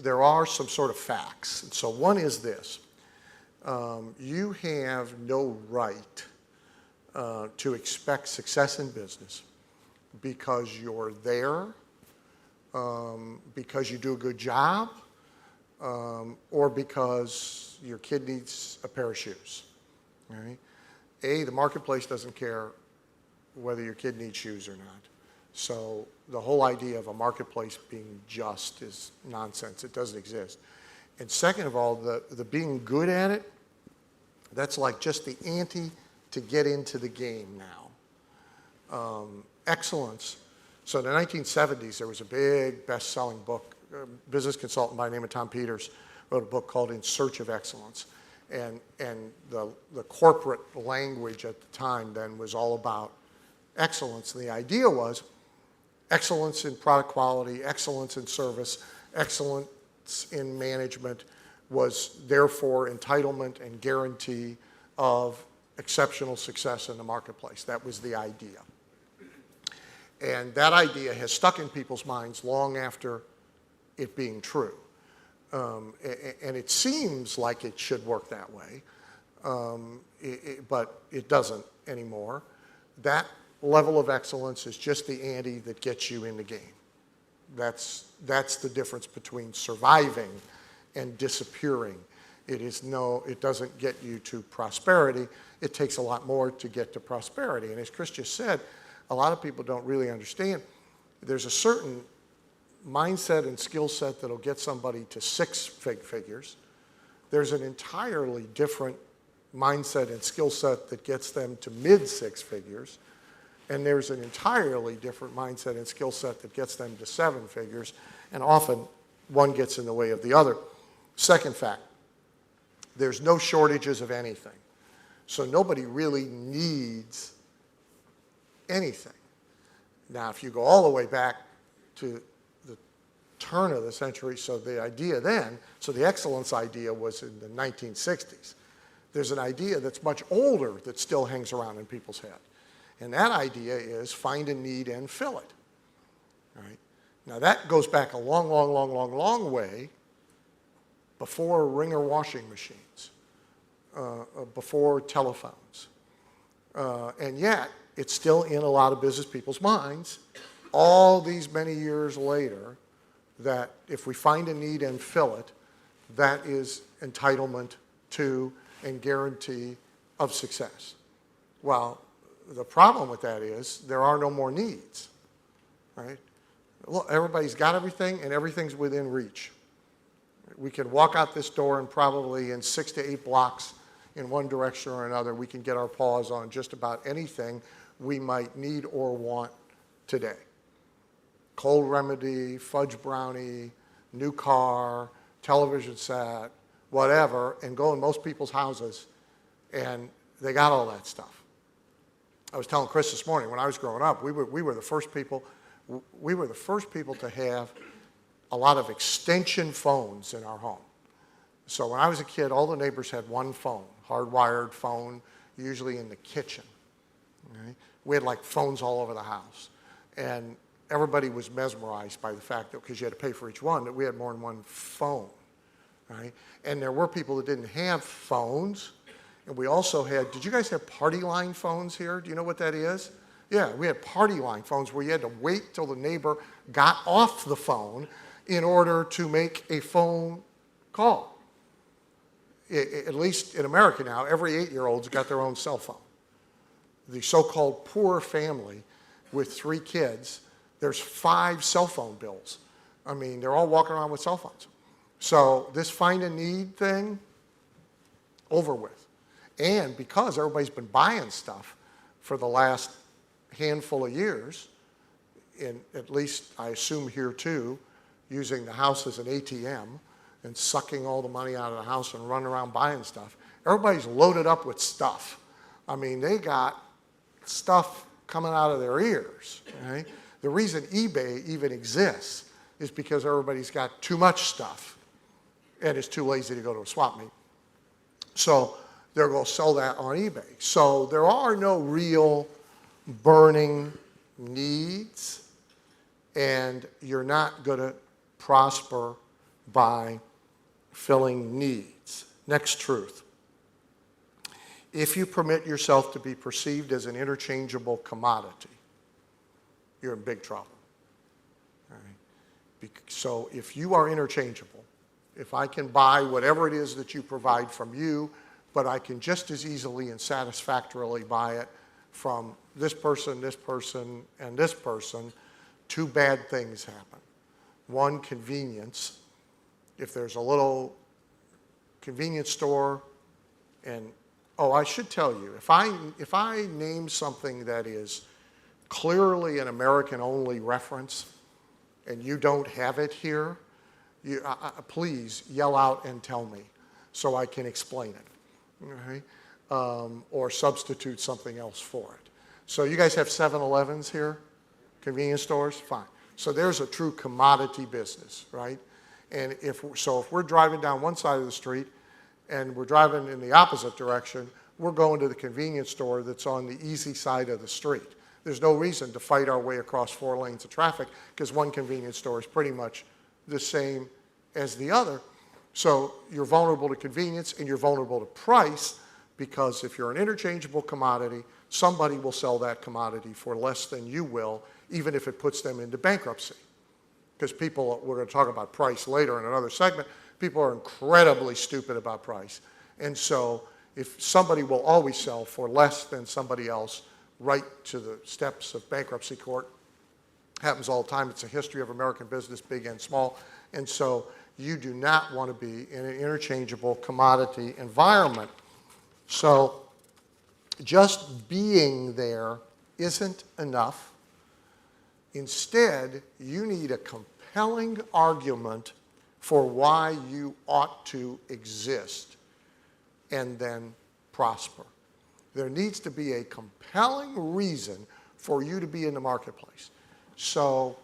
there are some sort of facts. And so one is this. You have no right to expect success in business because you're there, because you do a good job, or because your kid needs a pair of shoes. All right? The marketplace doesn't care whether your kid needs shoes or not. So the whole idea of a marketplace being just is nonsense. It doesn't exist. And second of all, the being good at it, that's like just the ante to get into the game now. Excellence. So in the 1970s, there was a big best-selling book. A business consultant by the name of Tom Peters wrote a book called In Search of Excellence. And the corporate language at the time then was all about excellence. And the idea was excellence in product quality, excellence in service, excellence in management was therefore entitlement and guarantee of exceptional success in the marketplace. That was the idea. And that idea has stuck in people's minds long after it being true. And it seems like it should work that way, but it doesn't anymore. That level of excellence is just the ante that gets you in the game. That's the difference between surviving and disappearing. It doesn't get you to prosperity. It takes a lot more to get to prosperity. And as Chris just said, a lot of people don't really understand. There's a certain mindset and skill set that'll get somebody to six figures. There's an entirely different mindset and skill set that gets them to mid six figures. And there's an entirely different mindset and skill set that gets them to seven figures. And often one gets in the way of the other. Second fact, there's no shortages of anything. So nobody really needs anything. Now, if you go all the way back to the turn of the century, so the idea then, so the excellence idea was in the 1960s. There's an idea that's much older that still hangs around in people's head. And that idea is find a need and fill it. All right? Now that goes back a long way before wringer washing machines, before telephones. And yet, it's still in a lot of business people's minds all these many years later that if we find a need and fill it, that is entitlement to and guarantee of success. Well, the problem with that is there are no more needs, right? Look, everybody's got everything and everything's within reach. We can walk out this door and probably in 6 to 8 blocks in one direction or another, we can get our paws on just about anything we might need or want today. Cold remedy, fudge brownie, new car, television set, whatever, and go in most people's houses, and they got all that stuff. I was telling Chris this morning, when I was growing up, we were the first people to have a lot of extension phones in our home. So when I was a kid, all the neighbors had one phone, hardwired phone, usually in the kitchen. Right? We had like phones all over the house. And everybody was mesmerized by the fact that, because you had to pay for each one, that we had more than one phone. Right? And there were people that didn't have phones. And we also had, did you guys have party line phones here? Do you know what that is? Yeah, we had party line phones where you had to wait till the neighbor got off the phone in order to make a phone call. At least in America now, every 8-year-old's got their own cell phone. The so-called poor family with 3 kids, there's 5 cell phone bills. I mean, they're all walking around with cell phones. So this find a need thing, over with. And because everybody's been buying stuff for the last handful of years, in at least I assume here too, using the house as an ATM and sucking all the money out of the house and running around buying stuff. Everybody's loaded up with stuff. I mean, they got stuff coming out of their ears. Right? The reason eBay even exists is because everybody's got too much stuff and is too lazy to go to a swap meet. So they're going to sell that on eBay. So there are no real burning needs, and you're not going to prosper by filling needs. Next truth. If you permit yourself to be perceived as an interchangeable commodity, you're in big trouble. All right? So if you are interchangeable, if I can buy whatever it is that you provide from you, but I can just as easily and satisfactorily buy it from this person, and this person, two bad things happen. One, convenience. If there's a little convenience store, and oh, I should tell you, if I name something that is clearly an American-only reference, and you don't have it here, please yell out and tell me so I can explain it, okay? Or substitute something else for it. So you guys have 7-Elevens here? Convenience stores? Fine. So there's a true commodity business, right? And if we're driving down one side of the street and we're driving in the opposite direction, we're going to the convenience store that's on the easy side of the street. There's no reason to fight our way across 4 lanes of traffic because one convenience store is pretty much the same as the other. So you're vulnerable to convenience and you're vulnerable to price, because if you're an interchangeable commodity, somebody will sell that commodity for less than you will, even if it puts them into bankruptcy. Because people, we're going to talk about price later in another segment, people are incredibly stupid about price. And so if somebody will always sell for less than somebody else right to the steps of bankruptcy court, happens all the time. It's a history of American business, big and small. And so you do not want to be in an interchangeable commodity environment. So just being there isn't enough. Instead, you need a compelling argument for why you ought to exist and then prosper. There needs to be a compelling reason for you to be in the marketplace. So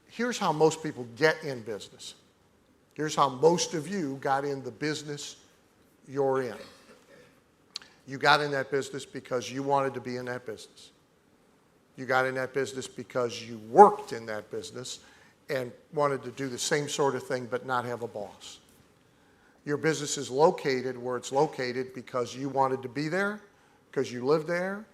here's how most people get in business. Here's how most of you got in the business you're in. You got in that business because you wanted to be in that business. You got in that business because you worked in that business and wanted to do the same sort of thing but not have a boss. Your business is located where it's located because you wanted to be there, because you live there.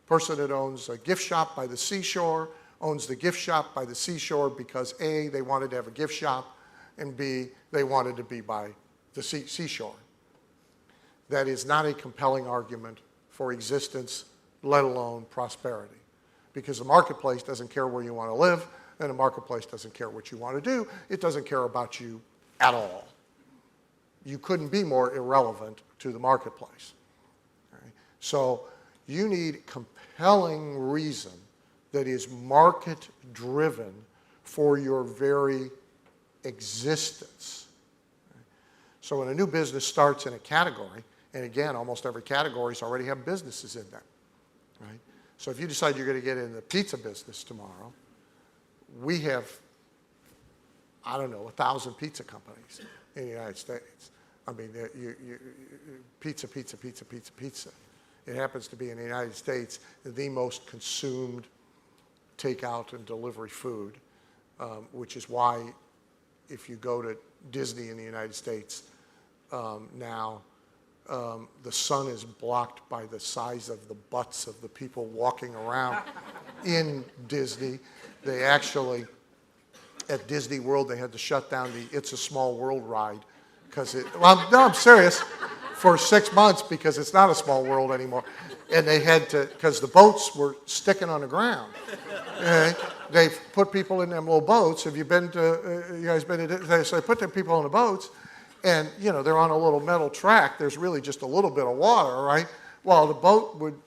Person that owns a gift shop by the seashore owns the gift shop by the seashore because A, they wanted to have a gift shop, and B, they wanted to be by the seashore. That is not a compelling argument for existence, let alone prosperity. Because the marketplace doesn't care where you want to live, and the marketplace doesn't care what you want to do. It doesn't care about you at all. You couldn't be more irrelevant to the marketplace. Right? So you need compelling reason that is market-driven for your very existence. Right? So when a new business starts in a category, and again, almost every category already have businesses in them. Right? So if you decide you're going to get in the pizza business tomorrow, we have, I don't know, 1,000 pizza companies in the United States. I mean, pizza. It happens to be in the United States the most consumed takeout and delivery food, which is why if you go to Disney in the United States now, the sun is blocked by the size of the butts of the people walking around in Disney. They actually, at Disney World, they had to shut down the It's a Small World ride because I'm serious, for 6 months because it's not a small world anymore. And they had to, because the boats were sticking on the ground. They put people in them little boats. Have you been to, you guys been to, so they put them people on the boats, and you know, they're on a little metal track. There's really just a little bit of water, right? Well, the boat would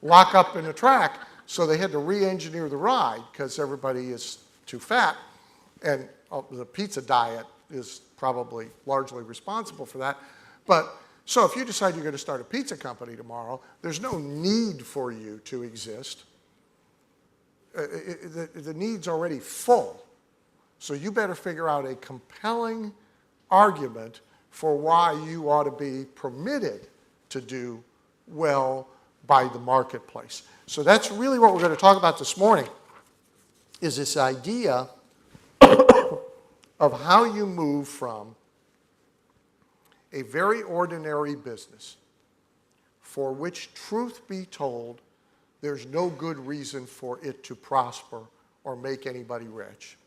lock up in the track, so they had to re-engineer the ride because everybody is too fat, and the pizza diet is probably largely responsible for that. But so if you decide you're going to start a pizza company tomorrow, there's no need for you to exist. The need's already full. So you better figure out a compelling argument for why you ought to be permitted to do well by the marketplace. So that's really what we're going to talk about this morning, is this idea of how you move from a very ordinary business for which, truth be told, there's no good reason for it to prosper or make anybody rich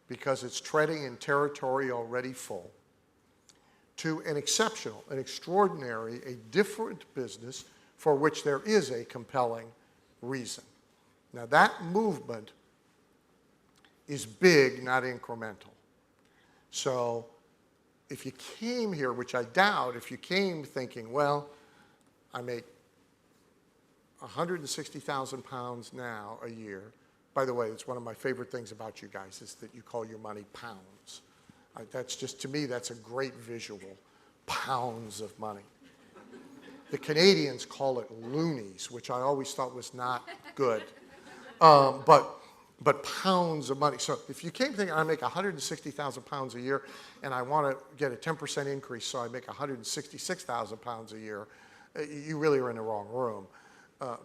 because it's treading in territory already full, to an exceptional, an extraordinary, a different business for which there is a compelling reason. Now that movement is big, not incremental. So if you came here, which I doubt, if you came thinking, well, I make 160,000 pounds now a year. By the way, it's one of my favorite things about you guys is that you call your money pounds. That's just, to me, that's a great visual. Pounds of money. The Canadians call it loonies, which I always thought was not good. But pounds of money. So if you came thinking I make 160,000 pounds a year and I want to get a 10% increase so I make 166,000 pounds a year, you really are in the wrong room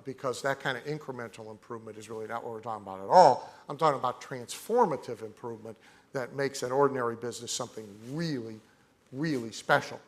because that kind of incremental improvement is really not what we're talking about at all. I'm talking about transformative improvement that makes an ordinary business something really, really special.